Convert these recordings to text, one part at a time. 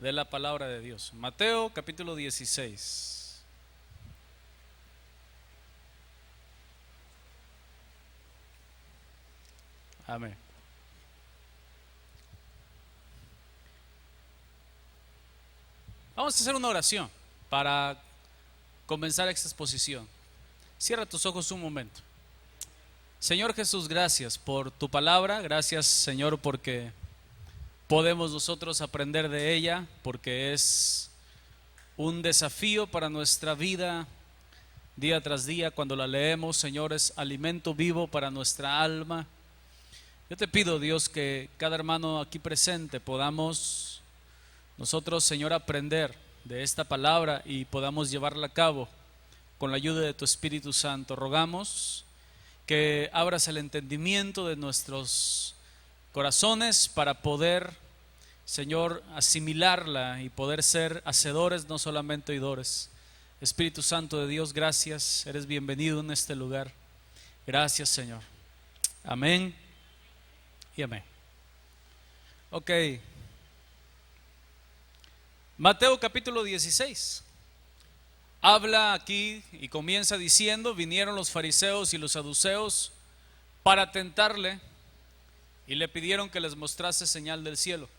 De la palabra de Dios. Mateo capítulo 16. Amén. Vamos a hacer una oración para comenzar esta exposición. Cierra tus ojos un momento. Señor Jesús, gracias por tu palabra. Gracias, Señor, porque podemos nosotros aprender de ella, porque es un desafío para nuestra vida día tras día. Cuando la leemos, Señor, es alimento vivo para nuestra alma. Yo te pido, Dios, que cada hermano aquí presente podamos nosotros, Señor, aprender de esta palabra y podamos llevarla a cabo con la ayuda de tu Espíritu Santo. Rogamos que abras el entendimiento de nuestros corazones para poder, Señor, asimilarla y poder ser hacedores, no solamente oidores. Espíritu Santo de Dios, gracias, eres bienvenido en este lugar. Gracias, Señor. Amén y amén. Ok. Mateo capítulo 16. Habla aquí y comienza diciendo: vinieron los fariseos y los saduceos para tentarle y le pidieron que les mostrase señal del cielo.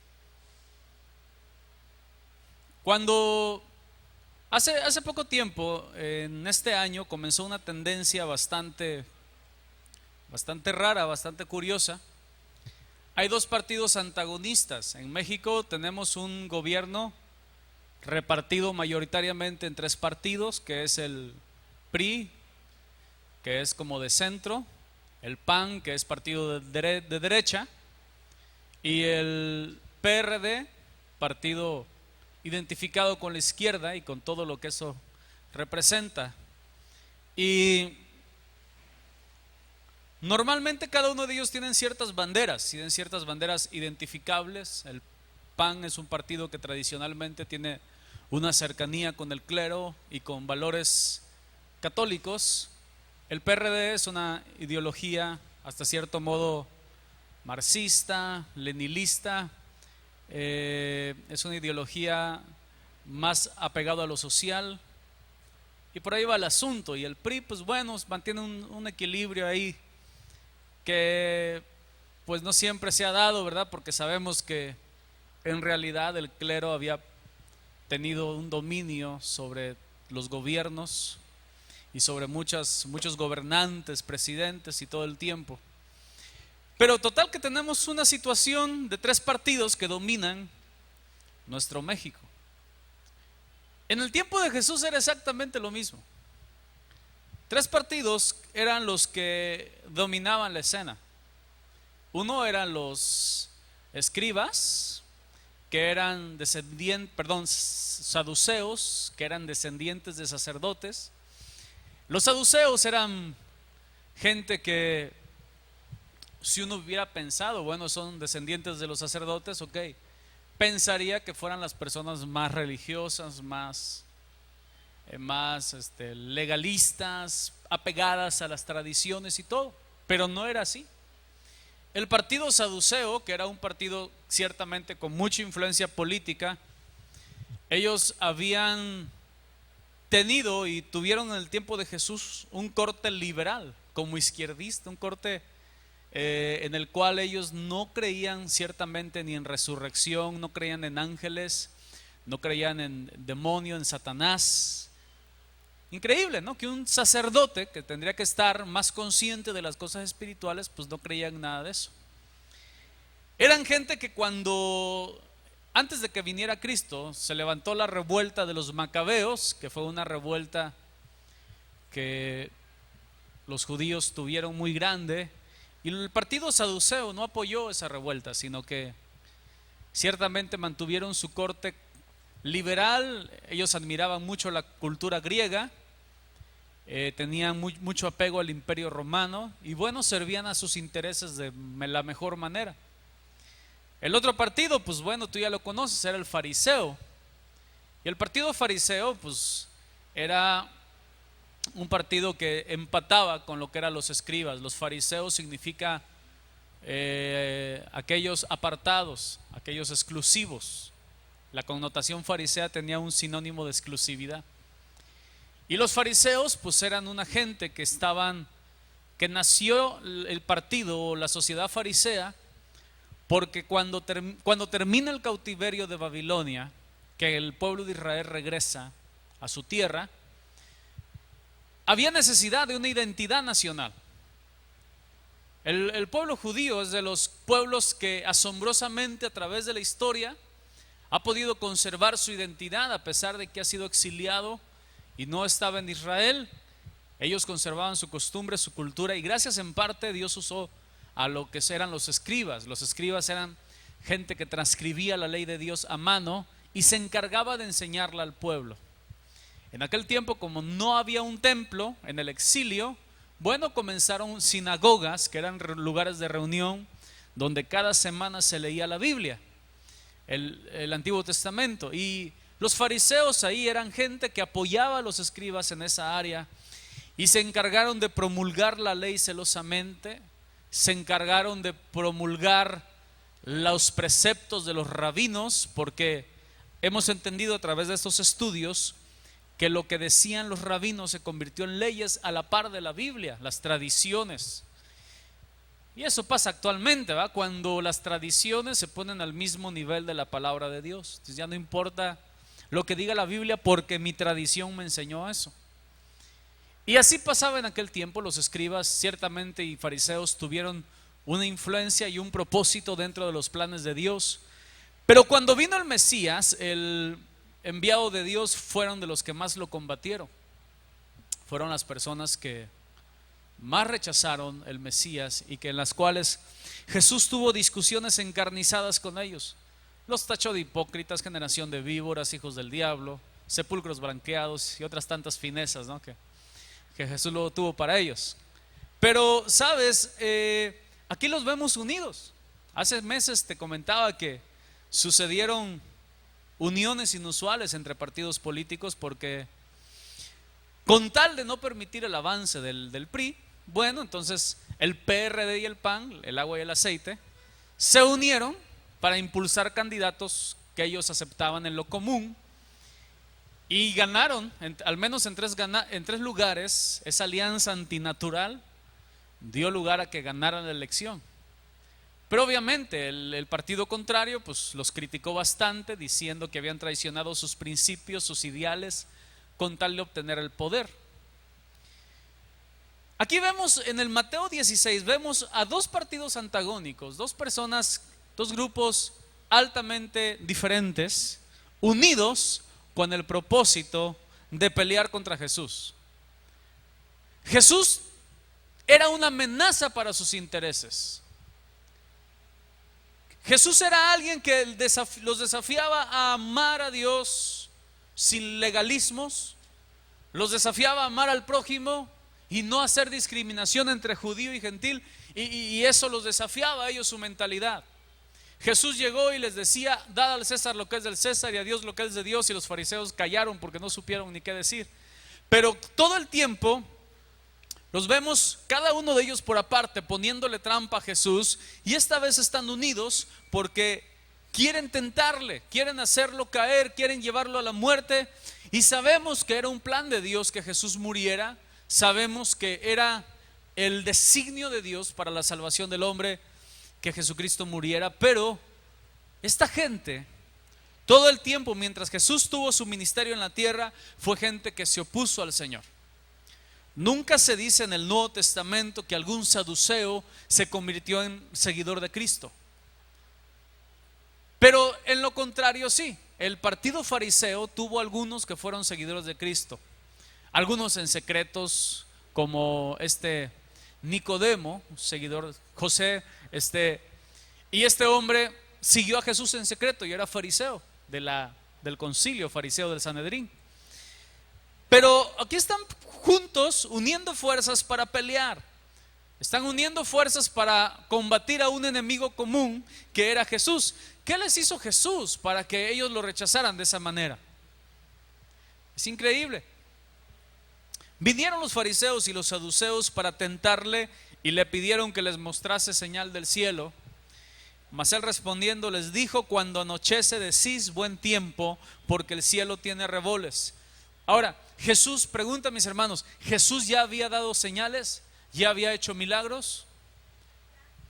Cuando hace poco tiempo, en este año, comenzó una tendencia bastante rara, bastante curiosa. Hay dos partidos antagonistas. En México tenemos un gobierno repartido mayoritariamente en tres partidos, que es el PRI, que es como de centro, el PAN, que es partido de derecha, y el PRD, partido identificado con la izquierda y con todo lo que eso representa. Y normalmente cada uno de ellos tienen ciertas banderas identificables. El PAN es un partido que tradicionalmente tiene una cercanía con el clero y con valores católicos. El PRD es una ideología hasta cierto modo marxista, leninista, es una ideología más apegada a lo social, y por ahí va el asunto. Y el PRI, pues bueno, mantiene un equilibrio ahí que pues no siempre se ha dado, ¿verdad? Porque sabemos que en realidad el clero había tenido un dominio sobre los gobiernos y sobre muchos gobernantes, presidentes y todo el tiempo. Pero total que tenemos una situación de tres partidos que dominan nuestro México. En el tiempo de Jesús era exactamente lo mismo. Tres partidos eran los que dominaban la escena. Uno eran los escribas, que eran saduceos, que eran descendientes de sacerdotes. Los saduceos eran gente que, si uno hubiera pensado, bueno, son descendientes de los sacerdotes, ok, pensaría que fueran las personas más religiosas, más legalistas, apegadas a las tradiciones y todo, pero no era así. El partido saduceo, que era un partido ciertamente con mucha influencia política, ellos habían tenido y tuvieron en el tiempo de Jesús un corte liberal, como izquierdista, un corte en el cual ellos no creían ciertamente ni en resurrección, no creían en ángeles, no creían en demonio, en Satanás. Increíble, ¿no? Que un sacerdote que tendría que estar más consciente de las cosas espirituales, pues no creía en nada de eso. Eran gente que antes de que viniera Cristo, se levantó la revuelta de los macabeos, que fue una revuelta que los judíos tuvieron muy grande, y el partido saduceo no apoyó esa revuelta, sino que ciertamente mantuvieron su corte liberal. Ellos admiraban mucho la cultura griega, tenían mucho apego al imperio romano y bueno, servían a sus intereses de la mejor manera. El otro partido, pues bueno, tú ya lo conoces, era el fariseo. Y el partido fariseo, pues era un partido que empataba con lo que eran los escribas. Los fariseos significa aquellos apartados, aquellos exclusivos. La connotación farisea tenía un sinónimo de exclusividad. Y los fariseos pues eran una gente que nació el partido o la sociedad farisea porque cuando termina el cautiverio de Babilonia, que el pueblo de Israel regresa a su tierra, había necesidad de una identidad nacional. El pueblo judío es de los pueblos que asombrosamente a través de la historia ha podido conservar su identidad a pesar de que ha sido exiliado y no estaba en Israel. Ellos conservaban su costumbre, su cultura, y gracias en parte Dios usó a lo que eran los escribas. Los escribas eran gente que transcribía la ley de Dios a mano y se encargaba de enseñarla al pueblo. En aquel tiempo, como no había un templo en el exilio, bueno, comenzaron sinagogas, que eran lugares de reunión donde cada semana se leía la Biblia, el Antiguo Testamento, y los fariseos ahí eran gente que apoyaba a los escribas en esa área y se encargaron de promulgar la ley celosamente, se encargaron de promulgar los preceptos de los rabinos, porque hemos entendido a través de estos estudios que lo que decían los rabinos se convirtió en leyes a la par de la Biblia, las tradiciones. Y eso pasa actualmente, ¿va? Cuando las tradiciones se ponen al mismo nivel de la palabra de Dios. Entonces ya no importa lo que diga la Biblia porque mi tradición me enseñó eso. Y así pasaba en aquel tiempo. Los escribas ciertamente y fariseos tuvieron una influencia y un propósito dentro de los planes de Dios. Pero cuando vino el Mesías, el enviado de Dios, fueron de los que más lo combatieron. Fueron las personas que más rechazaron el Mesías y que en las cuales Jesús tuvo discusiones encarnizadas con ellos. Los tachó de hipócritas, generación de víboras, hijos del diablo, sepulcros blanqueados y otras tantas finezas, ¿no? que Jesús luego tuvo para ellos. Pero sabes, aquí los vemos unidos. Hace meses te comentaba que sucedieron uniones inusuales entre partidos políticos porque con tal de no permitir el avance del PRI, bueno, entonces el PRD y el PAN, el agua y el aceite, se unieron para impulsar candidatos que ellos aceptaban en lo común y ganaron, al menos en tres lugares. Esa alianza antinatural dio lugar a que ganaran la elección. Pero obviamente el partido contrario pues los criticó bastante, diciendo que habían traicionado sus principios, sus ideales, con tal de obtener el poder. Aquí vemos en el Mateo 16, vemos a dos partidos antagónicos, dos personas, dos grupos altamente diferentes, unidos con el propósito de pelear contra Jesús. Jesús era una amenaza para sus intereses. Jesús era alguien que los desafiaba a amar a Dios sin legalismos, los desafiaba a amar al prójimo y no hacer discriminación entre judío y gentil, y eso los desafiaba a ellos su mentalidad. Jesús llegó y les decía: dad al César lo que es del César y a Dios lo que es de Dios, y los fariseos callaron porque no supieron ni qué decir. Pero todo el tiempo los vemos cada uno de ellos por aparte poniéndole trampa a Jesús, y esta vez están unidos porque quieren tentarle, quieren hacerlo caer, quieren llevarlo a la muerte. Y sabemos que era un plan de Dios que Jesús muriera, sabemos que era el designio de Dios para la salvación del hombre que Jesucristo muriera. Pero esta gente, todo el tiempo mientras Jesús tuvo su ministerio en la tierra, fue gente que se opuso al Señor. Nunca se dice en el Nuevo Testamento que algún saduceo se convirtió en seguidor de Cristo. Pero en lo contrario sí, el partido fariseo tuvo algunos que fueron seguidores de Cristo. Algunos en secretos, como Nicodemo, seguidor José, y este hombre siguió a Jesús en secreto y era fariseo del concilio fariseo del Sanedrín. Pero aquí están juntos uniendo fuerzas para pelear. Están uniendo fuerzas para combatir a un enemigo común que era Jesús. ¿Qué les hizo Jesús para que ellos lo rechazaran de esa manera? Es increíble. Vinieron los fariseos y los saduceos para tentarle y le pidieron que les mostrase señal del cielo. Mas él respondiendo les dijo: cuando anochece decís buen tiempo, porque el cielo tiene revoles. Ahora, Jesús, pregunta mis hermanos, ¿Jesús ya había dado señales? ¿Ya había hecho milagros?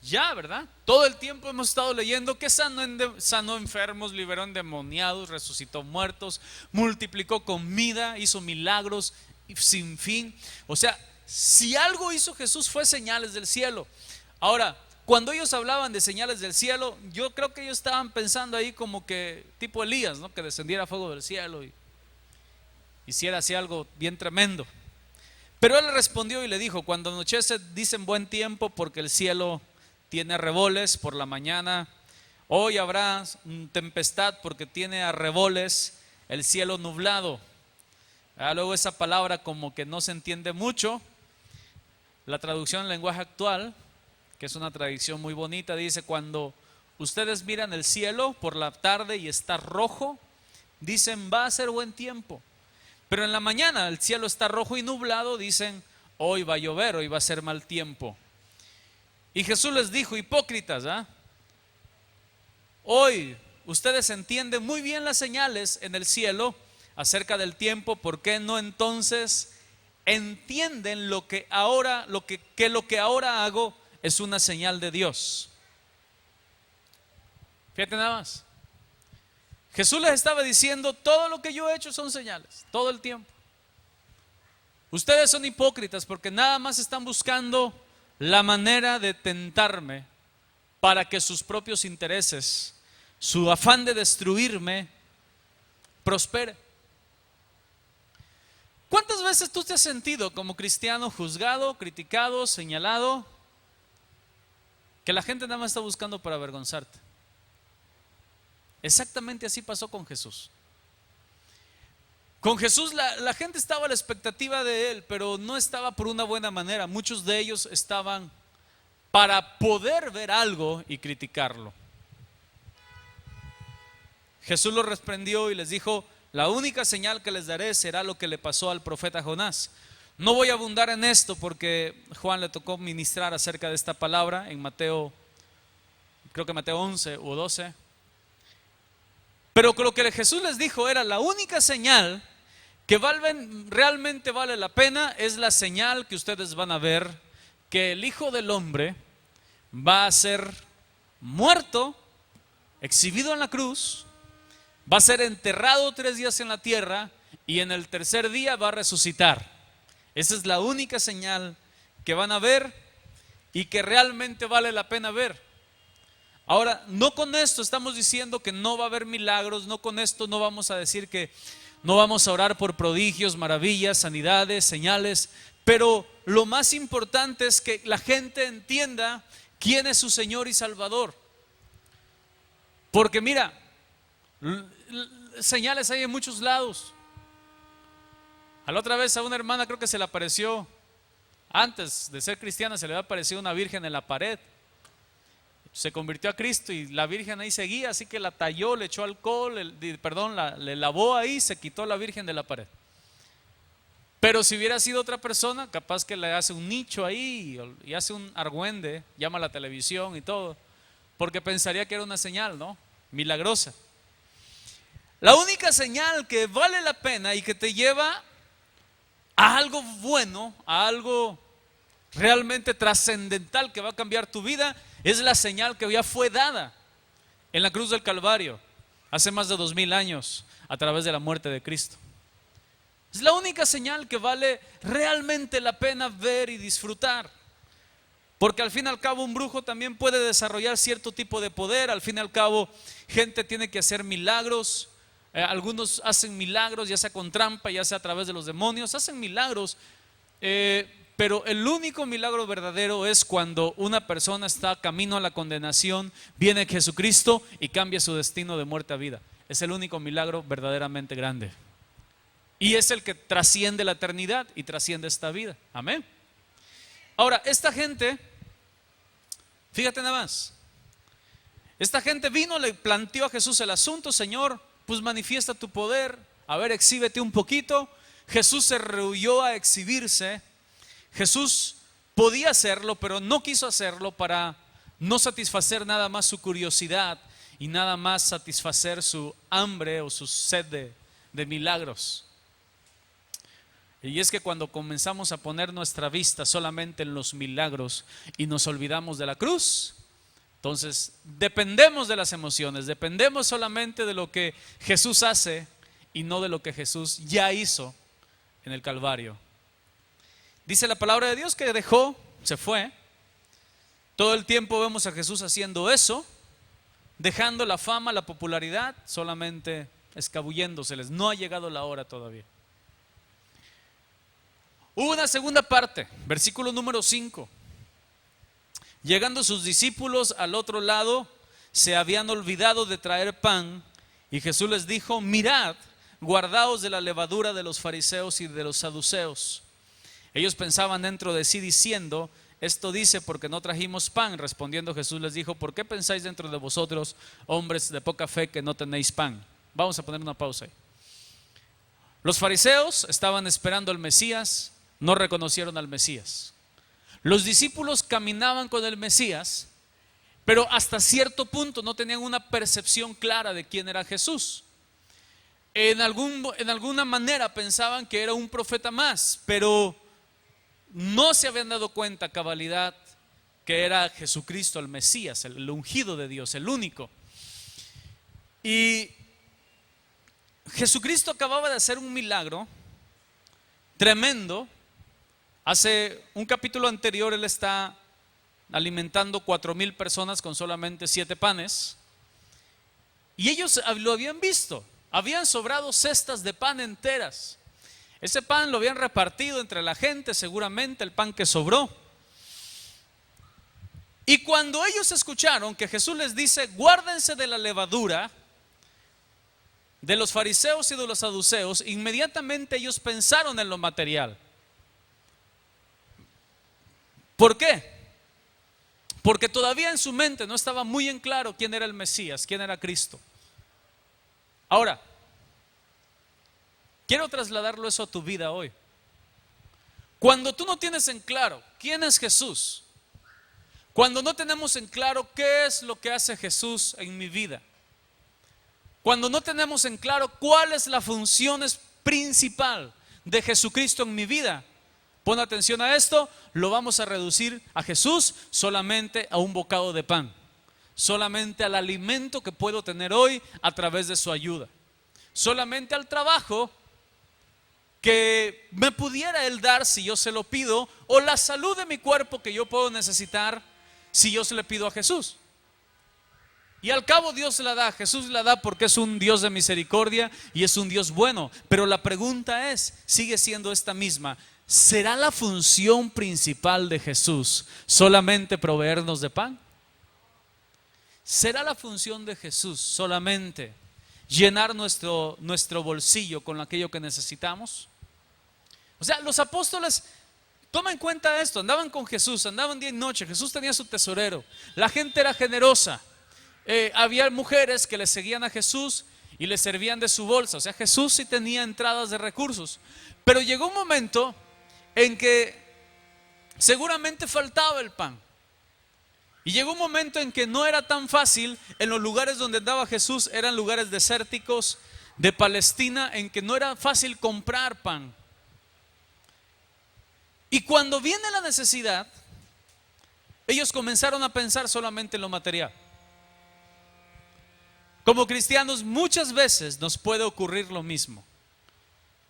Ya, ¿verdad? Todo el tiempo hemos estado leyendo que sanó enfermos, liberó endemoniados, resucitó muertos, multiplicó comida, hizo milagros sin fin. O sea, si algo hizo Jesús fue señales del cielo. Ahora, cuando ellos hablaban de señales del cielo, yo creo que ellos estaban pensando ahí como que tipo Elías, ¿no? Que descendiera fuego del cielo y hiciera así algo bien tremendo. Pero él respondió y le dijo: cuando anochece dicen buen tiempo, porque el cielo tiene arreboles por la mañana. Hoy habrá tempestad, porque tiene arreboles el cielo nublado. Luego esa palabra como que no se entiende mucho. La traducción en lenguaje actual, que es una traducción muy bonita, dice: cuando ustedes miran el cielo por la tarde y está rojo, dicen va a ser buen tiempo. Pero en la mañana el cielo está rojo y nublado, dicen hoy va a llover, hoy va a ser mal tiempo. Y Jesús les dijo: hipócritas, hoy ustedes entienden muy bien las señales en el cielo acerca del tiempo, ¿por qué no entonces entienden lo que ahora hago es una señal de Dios? Fíjate nada más. Jesús les estaba diciendo: todo lo que yo he hecho son señales, todo el tiempo. Ustedes son hipócritas porque nada más están buscando la manera de tentarme para que sus propios intereses, su afán de destruirme, prospere. ¿Cuántas veces tú te has sentido como cristiano juzgado, criticado, señalado, que la gente nada más está buscando para avergonzarte? Exactamente así pasó con Jesús. Con Jesús la gente estaba a la expectativa de él, pero no estaba por una buena manera. Muchos de ellos estaban para poder ver algo y criticarlo. Jesús los reprendió y les dijo: la única señal que les daré será lo que le pasó al profeta Jonás. No voy a abundar en esto porque Juan le tocó ministrar acerca de esta palabra en Mateo, creo que Mateo 11 o 12. Pero lo que Jesús les dijo era: la única señal que realmente vale la pena es la señal que ustedes van a ver, que el Hijo del Hombre va a ser muerto, exhibido en la cruz, va a ser enterrado 3 días en la tierra y en el tercer día va a resucitar. Esa es la única señal que van a ver y que realmente vale la pena ver. Ahora, no con esto estamos diciendo que no va a haber milagros, no con esto no vamos a decir que no vamos a orar por prodigios, maravillas, sanidades, señales, pero lo más importante es que la gente entienda quién es su Señor y Salvador. Porque mira, señales hay en muchos lados. A la otra vez a una hermana creo que se le apareció, antes de ser cristiana, se le había aparecido una virgen en la pared. Se convirtió a Cristo y la virgen ahí seguía, así que la talló, le echó alcohol, le lavó ahí, se quitó la virgen de la pared. Pero si hubiera sido otra persona, capaz que le hace un nicho ahí y hace un argüende, llama a la televisión y todo, porque pensaría que era una señal, ¿no? Milagrosa. La única señal que vale la pena y que te lleva a algo bueno, a algo realmente trascendental que va a cambiar tu vida, es la señal que ya fue dada en la cruz del Calvario hace más de 2000 años a través de la muerte de Cristo. Es la única señal que vale realmente la pena ver y disfrutar, porque al fin y al cabo un brujo también puede desarrollar cierto tipo de poder. Al fin y al cabo gente tiene que hacer milagros. Algunos hacen milagros ya sea con trampa, ya sea a través de los demonios, hacen milagros, pero el único milagro verdadero es cuando una persona está camino a la condenación, viene Jesucristo y cambia su destino de muerte a vida. Es el único milagro verdaderamente grande. Y es el que trasciende la eternidad y trasciende esta vida. Amén. Ahora, esta gente, fíjate nada más, esta gente vino, le planteó a Jesús el asunto: Señor, pues manifiesta tu poder, a ver, exhíbete un poquito. Jesús se rehuyó a exhibirse. Jesús podía hacerlo, pero no quiso hacerlo para no satisfacer nada más su curiosidad y nada más satisfacer su hambre o su sed de milagros. Y es que cuando comenzamos a poner nuestra vista solamente en los milagros y nos olvidamos de la cruz, entonces dependemos de las emociones, dependemos solamente de lo que Jesús hace y no de lo que Jesús ya hizo en el Calvario. Dice la palabra de Dios que dejó, se fue. Todo el tiempo vemos a Jesús haciendo eso, dejando la fama, la popularidad, solamente escabulléndoseles. No ha llegado la hora todavía. Hubo una segunda parte, versículo número 5. Llegando sus discípulos al otro lado, se habían olvidado de traer pan, y Jesús les dijo: mirad, guardaos de la levadura de los fariseos y de los saduceos. Ellos pensaban dentro de sí diciendo: esto dice porque no trajimos pan. Respondiendo Jesús les dijo: ¿por qué pensáis dentro de vosotros, hombres de poca fe, que no tenéis pan? Vamos a poner una pausa ahí. Los fariseos estaban esperando al Mesías, no reconocieron al Mesías. Los discípulos caminaban con el Mesías, pero hasta cierto punto no tenían una percepción clara de quién era Jesús. En alguna manera pensaban que era un profeta más, pero no se habían dado cuenta a cabalidad que era Jesucristo, el Mesías, el ungido de Dios, el único. Y Jesucristo acababa de hacer un milagro tremendo. Hace un capítulo anterior Él está alimentando 4,000 personas con solamente 7 panes. Y ellos lo habían visto. Habían sobrado cestas de pan enteras. Ese pan lo habían repartido entre la gente, seguramente el pan que sobró. Y cuando ellos escucharon que Jesús les dice: guárdense de la levadura de los fariseos y de los saduceos, inmediatamente ellos pensaron en lo material. ¿Por qué? Porque todavía en su mente no estaba muy en claro quién era el Mesías, quién era Cristo. Ahora, quiero trasladarlo eso a tu vida hoy. Cuando tú no tienes en claro quién es Jesús, cuando no tenemos en claro qué es lo que hace Jesús en mi vida, cuando no tenemos en claro cuál es la función principal de Jesucristo en mi vida, pon atención a esto, lo vamos a reducir a Jesús solamente a un bocado de pan, solamente al alimento que puedo tener hoy a través de su ayuda, solamente al trabajo que me pudiera Él dar si yo se lo pido, o la salud de mi cuerpo que yo puedo necesitar si yo se le pido a Jesús. Y al cabo Dios la da, Jesús la da porque es un Dios de misericordia y es un Dios bueno. Pero la pregunta sigue siendo esta misma: ¿será la función principal de Jesús solamente proveernos de pan? ¿Será la función de Jesús solamente llenar nuestro bolsillo con aquello que necesitamos? O sea, los apóstoles, toma en cuenta esto, andaban con Jesús, andaban día y noche. Jesús tenía su tesorero, la gente era generosa. Había mujeres que le seguían a Jesús y le servían de su bolsa. O sea, Jesús sí tenía entradas de recursos. Pero llegó un momento en que seguramente faltaba el pan. Y llegó un momento en que no era tan fácil. En los lugares donde andaba Jesús eran lugares desérticos de Palestina, en que no era fácil comprar pan. Y cuando viene la necesidad, ellos comenzaron a pensar solamente en lo material. Como cristianos muchas veces nos puede ocurrir lo mismo.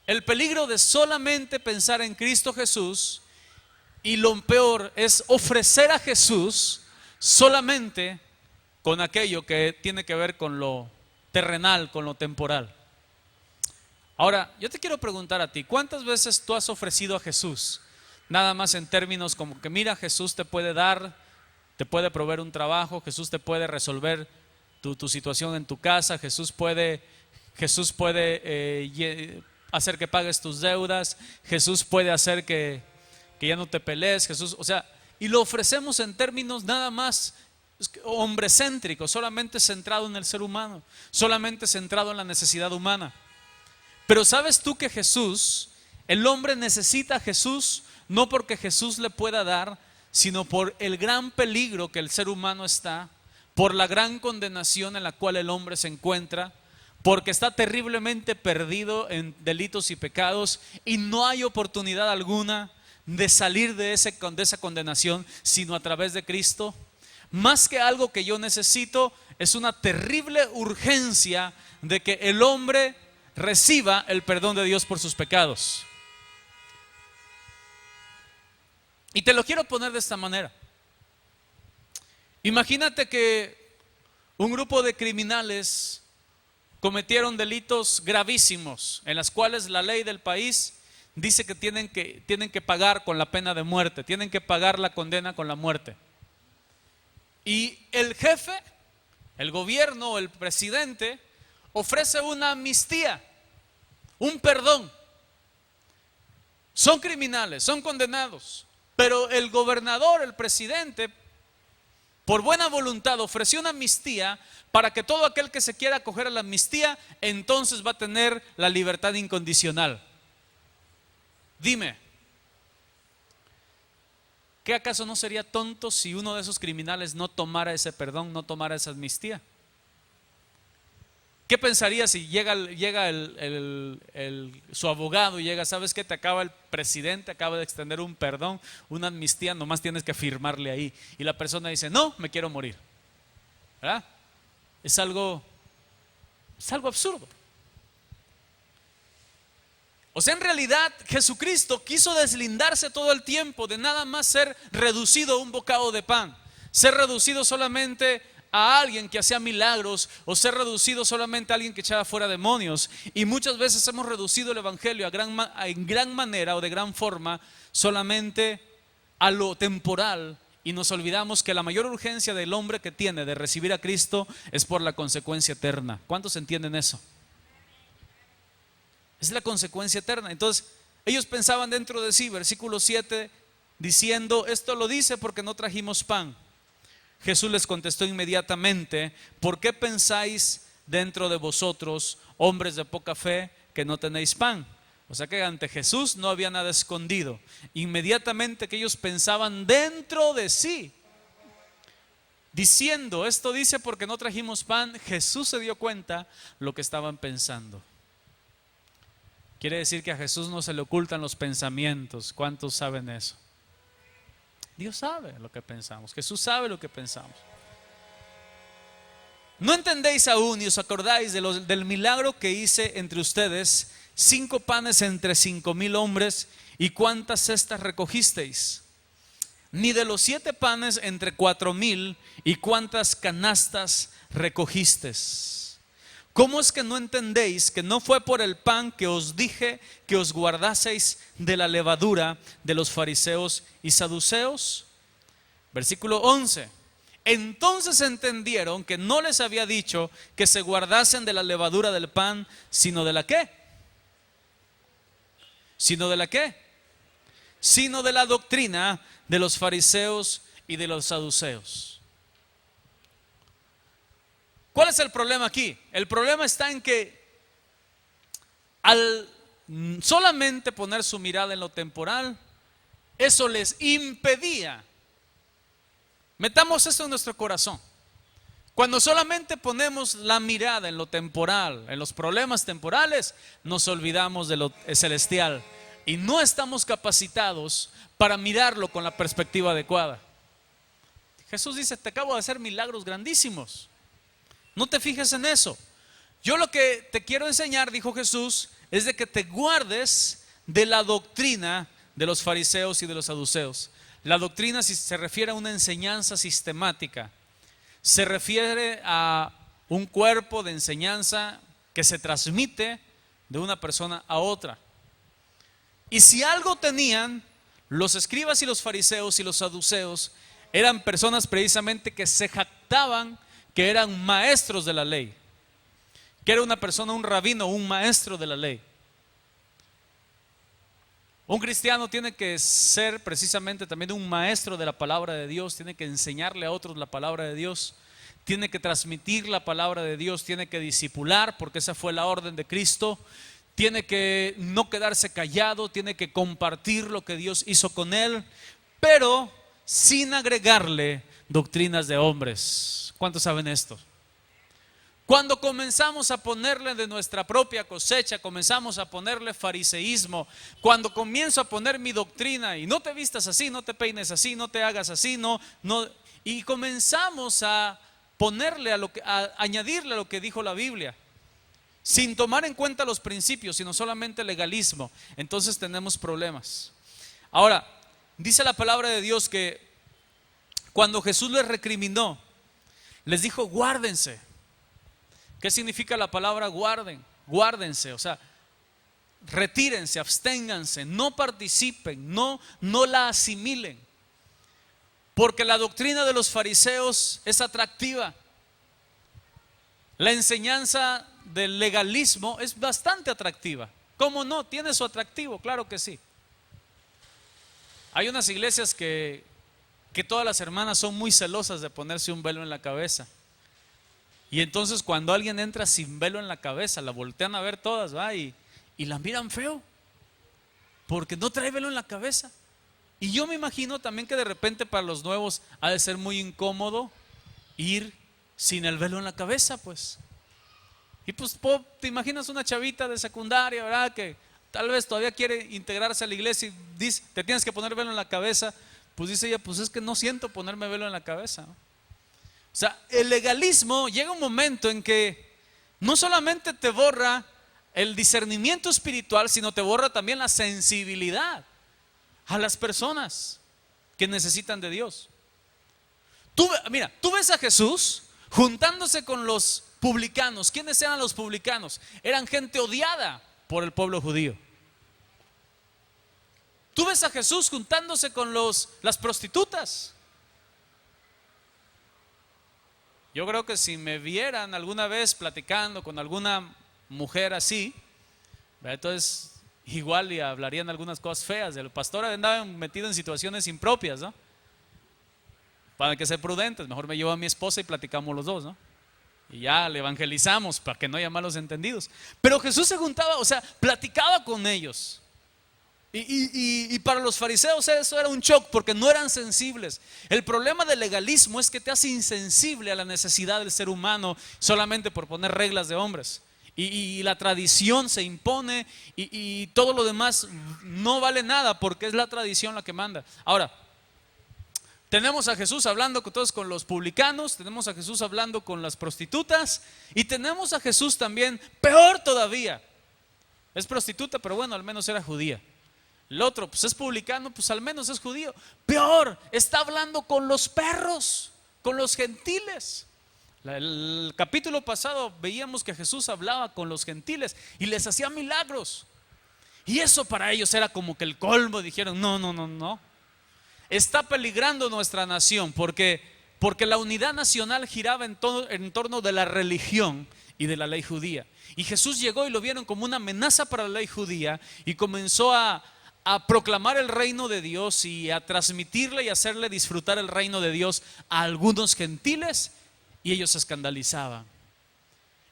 El peligro de solamente pensar en Cristo Jesús, y lo peor es ofrecer a Jesús solamente con aquello que tiene que ver con lo terrenal, con lo temporal. Ahora, yo te quiero preguntar a ti, ¿cuántas veces tú has ofrecido a Jesús nada más en términos como que mira, Jesús te puede dar, te puede proveer un trabajo, Jesús te puede resolver tu situación en tu casa, Jesús puede hacer que pagues tus deudas, Jesús puede hacer que ya no te pelees, Jesús, o sea, y lo ofrecemos en términos nada más hombrecéntricos, solamente centrado en el ser humano, solamente centrado en la necesidad humana. Pero ¿sabes tú que Jesús, el hombre necesita a Jesús no porque Jesús le pueda dar, sino por el gran peligro que el ser humano está, por la gran condenación en la cual el hombre se encuentra, porque está terriblemente perdido en delitos y pecados y no hay oportunidad alguna de salir de esa condenación sino a través de Cristo. Más que algo que yo necesito, es una terrible urgencia de que el hombre reciba el perdón de Dios por sus pecados. Y te lo quiero poner de esta manera. Imagínate que un grupo de criminales cometieron delitos gravísimos en los cuales la ley del país dice que tienen que pagar con la pena de muerte, tienen que pagar la condena con la muerte. Y el jefe, el gobierno, el presidente ofrece una amnistía, un perdón. Son criminales, son condenados, pero el gobernador, el presidente, por buena voluntad ofreció una amnistía para que todo aquel que se quiera acoger a la amnistía entonces va a tener la libertad incondicional. Dime, ¿qué acaso no sería tonto si uno de esos criminales no tomara ese perdón, no tomara esa amnistía? ¿Qué pensaría si llega su abogado y llega, sabes qué, el presidente acaba de extender un perdón, una amnistía, nomás tienes que firmarle ahí? Y la persona dice, no, me quiero morir. ¿Verdad? Es algo absurdo. O sea, en realidad Jesucristo quiso deslindarse todo el tiempo de nada más ser reducido a un bocado de pan, ser reducido solamente a alguien que hacía milagros o ser reducido solamente a alguien que echaba fuera demonios. Y muchas veces hemos reducido el evangelio en gran manera o de gran forma solamente a lo temporal y nos olvidamos que la mayor urgencia del hombre que tiene de recibir a Cristo es por la consecuencia eterna. ¿Cuántos entienden eso? Es la consecuencia eterna. Entonces ellos pensaban dentro de sí, versículo 7, diciendo, esto lo dice porque no trajimos pan. Jesús les contestó inmediatamente, ¿por qué pensáis dentro de vosotros, hombres de poca fe, que no tenéis pan? O sea que ante Jesús no había nada escondido. Inmediatamente que ellos pensaban dentro de sí, diciendo, esto dice porque no trajimos pan, Jesús se dio cuenta lo que estaban pensando. Quiere decir que a Jesús no se le ocultan los pensamientos. ¿Cuántos saben eso? Dios sabe lo que pensamos, Jesús sabe lo que pensamos. ¿No entendéis aún y os acordáis del milagro que hice entre ustedes? 5 panes entre 5,000 hombres, ¿y cuántas cestas recogisteis? Ni de los 7 panes entre 4,000, ¿y cuántas canastas recogisteis? ¿Cómo es que no entendéis que no fue por el pan que os dije que os guardaseis de la levadura de los fariseos y saduceos? Versículo 11. Entonces entendieron que no les había dicho que se guardasen de la levadura del pan, sino de la ¿qué? ¿Sino de la qué? Sino de la doctrina de los fariseos y de los saduceos. ¿Cuál es el problema aquí? El problema está en que al solamente poner su mirada en lo temporal, eso les impedía. Metamos esto en nuestro corazón. Cuando solamente ponemos la mirada en lo temporal, en los problemas temporales, nos olvidamos de lo celestial y no estamos capacitados para mirarlo con la perspectiva adecuada. Jesús dice, te acabo de hacer milagros grandísimos. No te fijes en eso. Yo lo que te quiero enseñar, dijo Jesús, es de que te guardes de la doctrina de los fariseos y de los saduceos. La doctrina se refiere a una enseñanza sistemática. Se refiere a un cuerpo de enseñanza que se transmite de una persona a otra. Y si algo tenían los escribas y los fariseos y los saduceos, eran personas precisamente que se jactaban que eran maestros de la ley, que era una persona, un rabino, un maestro de la ley. Un cristiano tiene que ser precisamente también un maestro de la palabra de Dios, tiene que enseñarle a otros la palabra de Dios, tiene que transmitir la palabra de Dios, tiene que discipular, porque esa fue la orden de Cristo, tiene que no quedarse callado, tiene que compartir lo que Dios hizo con él, pero sin agregarle doctrinas de hombres. ¿Cuántos saben esto? Cuando comenzamos a ponerle de nuestra propia cosecha, comenzamos a ponerle fariseísmo, cuando comienzo a poner mi doctrina y no te vistas así, no te peines así, no te hagas así, y comenzamos a ponerle a añadirle a lo que dijo la Biblia, sin tomar en cuenta los principios, sino solamente legalismo, entonces tenemos problemas. Ahora, dice la palabra de Dios que cuando Jesús les recriminó, les dijo: guárdense. ¿Qué significa la palabra guarden? Guárdense, o sea, retírense, absténganse, no participen, no la asimilen. Porque la doctrina de los fariseos es atractiva. La enseñanza del legalismo es bastante atractiva. ¿Cómo no? Tiene su atractivo, claro que sí. Hay unas iglesias que todas las hermanas son muy celosas de ponerse un velo en la cabeza. Y entonces cuando alguien entra sin velo en la cabeza, la voltean a ver todas, ¿va? Y la miran feo, porque no trae velo en la cabeza. Y yo me imagino también que de repente para los nuevos ha de ser muy incómodo ir sin el velo en la cabeza, pues. Y pues te imaginas una chavita de secundaria, ¿verdad? Que tal vez todavía quiere integrarse a la iglesia y dice: te tienes que poner velo en la cabeza. Pues dice ella: pues es que no siento ponerme velo en la cabeza, ¿no? O sea, el legalismo llega un momento en que no solamente te borra el discernimiento espiritual, sino te borra también la sensibilidad a las personas que necesitan de Dios. Mira, tú ves a Jesús juntándose con los publicanos. ¿Quiénes eran los publicanos? Eran gente odiada por el pueblo judío. Tú ves a Jesús juntándose con las prostitutas. Yo creo que si me vieran alguna vez platicando con alguna mujer así, entonces igual y hablarían algunas cosas feas. El pastor andaba metido en situaciones impropias, ¿no? Para que ser prudentes, mejor me llevo a mi esposa y platicamos los dos, ¿no? Y ya le evangelizamos para que no haya malos entendidos. Pero Jesús se juntaba, o sea, platicaba con ellos. Y para los fariseos eso era un shock, porque no eran sensibles. El problema del legalismo es que te hace insensible a la necesidad del ser humano solamente por poner reglas de hombres. Y la tradición se impone y todo lo demás no vale nada, porque es la tradición la que manda. Ahora, tenemos a Jesús hablando con los publicanos, tenemos a Jesús hablando con las prostitutas, y tenemos a Jesús también, peor todavía. Es prostituta, pero bueno, al menos era judía. El otro, pues es publicano, pues al menos es judío. Peor, está hablando con los perros, con los gentiles. El capítulo pasado veíamos que Jesús hablaba con los gentiles y les hacía milagros. Y eso para ellos era como que el colmo. Dijeron: no. Está peligrando nuestra nación, porque la unidad nacional giraba en torno de la religión y de la ley judía. Y Jesús llegó y lo vieron como una amenaza para la ley judía, y comenzó a proclamar el reino de Dios y a transmitirle y hacerle disfrutar el reino de Dios a algunos gentiles, y ellos se escandalizaban.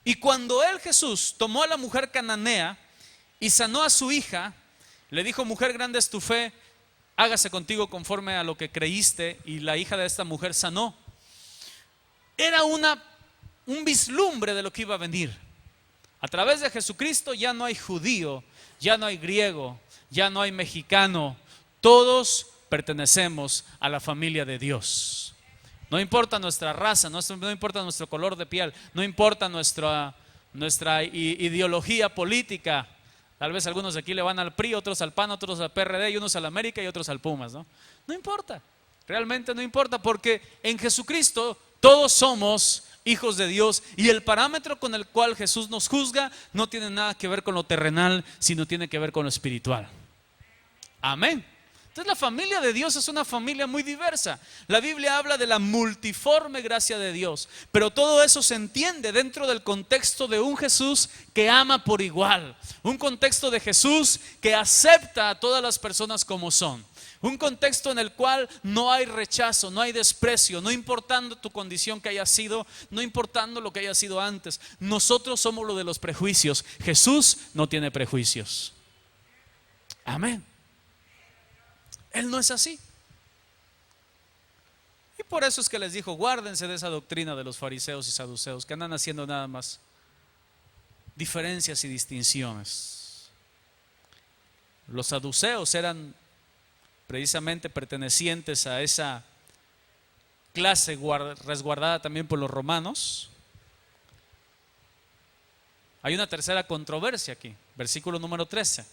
Y cuando Jesús tomó a la mujer cananea y sanó a su hija, le dijo: mujer, grande es tu fe, hágase contigo conforme a lo que creíste. Y la hija de esta mujer sanó. Era un vislumbre de lo que iba a venir. A través de Jesucristo ya no hay judío, ya no hay griego, ya no hay mexicano. Todos pertenecemos a la familia de Dios. No importa nuestra raza, no importa nuestro color de piel, no importa nuestra ideología política. Tal vez algunos de aquí le van al PRI, otros al PAN, otros al PRD, y unos al América y otros al Pumas, ¿no? No importa, realmente no importa, porque en Jesucristo todos somos hijos de Dios, y el parámetro con el cual Jesús nos juzga no tiene nada que ver con lo terrenal, sino tiene que ver con lo espiritual. Amén. Entonces la familia de Dios es una familia muy diversa. La Biblia habla de la multiforme gracia de Dios, pero todo eso se entiende dentro del contexto de un Jesús que ama por igual, un contexto de Jesús que acepta a todas las personas como son, un contexto en el cual no hay rechazo, no hay desprecio, no importando tu condición que haya sido, no importando lo que haya sido antes. Nosotros somos lo de los prejuicios. Jesús no tiene prejuicios. Amén. Él no es así. por eso es que les dijo: guárdense de esa doctrina de los fariseos y saduceos, que andan haciendo nada más diferencias y distinciones. Los saduceos eran precisamente pertenecientes a esa clase resguardada también por los romanos. Hay una tercera controversia aquí, versículo número 13.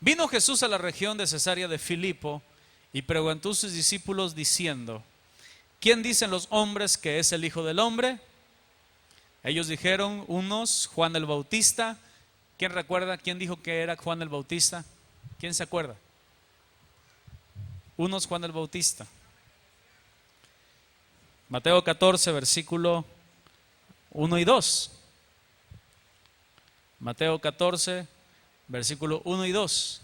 Vino Jesús a la región de Cesarea de Filipo y preguntó a sus discípulos diciendo: ¿quién dicen los hombres que es el Hijo del Hombre? Ellos dijeron, unos Juan el Bautista. ¿Quién recuerda quién dijo que era Juan el Bautista? ¿Quién se acuerda? Unos Juan el Bautista. Mateo 14, versículo 1 y 2. Mateo 14, versículo 1 y 2.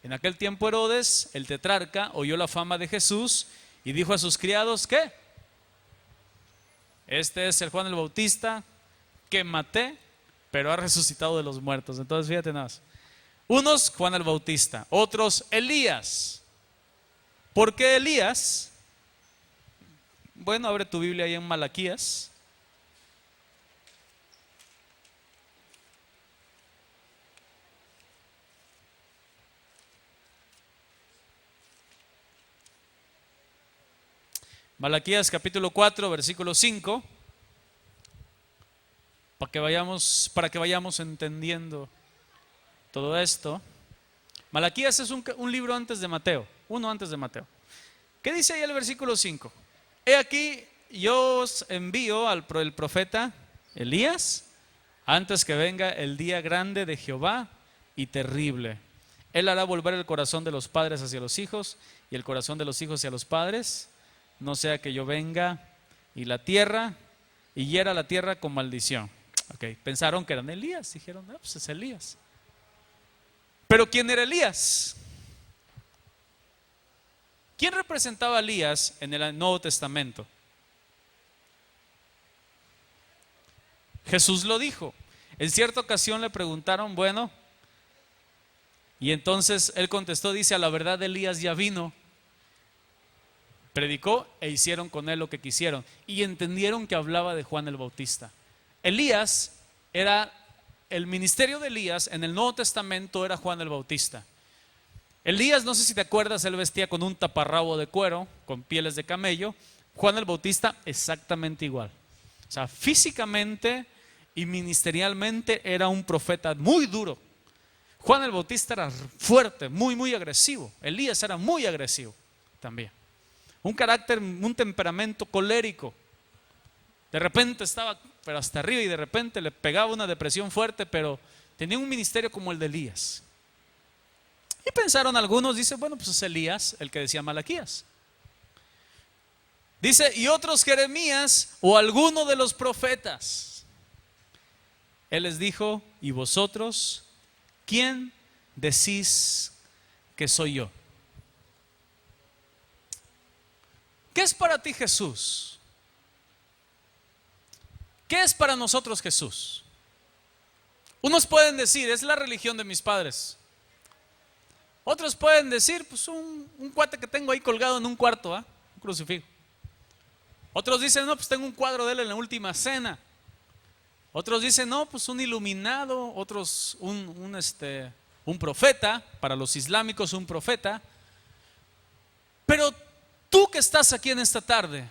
En aquel tiempo Herodes, el tetrarca, oyó la fama de Jesús y dijo a sus criados: ¿qué? Este es el Juan el Bautista que maté, pero ha resucitado de los muertos. Entonces fíjate nada más. Unos Juan el Bautista, otros Elías. ¿Por qué Elías? Bueno, abre tu Biblia ahí en Malaquías. Malaquías capítulo 4, versículo 5. Para que vayamos entendiendo todo esto. Malaquías es un libro antes de Mateo, uno antes de Mateo. ¿Qué dice ahí el versículo 5? He aquí, yo os envío al profeta Elías antes que venga el día grande de Jehová y terrible. Él hará volver el corazón de los padres hacia los hijos y el corazón de los hijos hacia los padres, no sea que yo venga y hiera la tierra con maldición. Okay. Pensaron que eran Elías, dijeron, no, pues es Elías. Pero ¿quién era Elías? ¿Quién representaba a Elías en el Nuevo Testamento? Jesús lo dijo. En cierta ocasión le preguntaron, bueno, y entonces él contestó, dice: a la verdad Elías ya vino, predicó e hicieron con él lo que quisieron, y entendieron que hablaba de Juan el Bautista. Elías era, el ministerio de Elías en el Nuevo Testamento era Juan el Bautista. Elías, no sé si te acuerdas, él vestía con un taparrabo de cuero, con pieles de camello. Juan el Bautista exactamente igual. O sea, físicamente y ministerialmente era un profeta muy duro. Juan el Bautista era fuerte, muy agresivo. Elías era muy agresivo también. Un carácter, un temperamento colérico. De repente estaba pero hasta arriba y de repente le pegaba una depresión fuerte, pero tenía un ministerio como el de Elías. Y pensaron algunos, dice, bueno, pues es Elías el que decía Malaquías. Dice, y otros Jeremías o alguno de los profetas. Él les dijo, ¿y vosotros quién decís que soy yo? ¿Qué es para ti Jesús? ¿Qué es para nosotros Jesús? Unos pueden decir, es la religión de mis padres. Otros pueden decir, pues un cuate que tengo ahí colgado en un cuarto, un crucifijo. Otros dicen, no, pues tengo un cuadro de él en la última cena. Otros dicen, no, pues un iluminado. Otros un profeta, para los islámicos un profeta. Pero tú que estás aquí en esta tarde,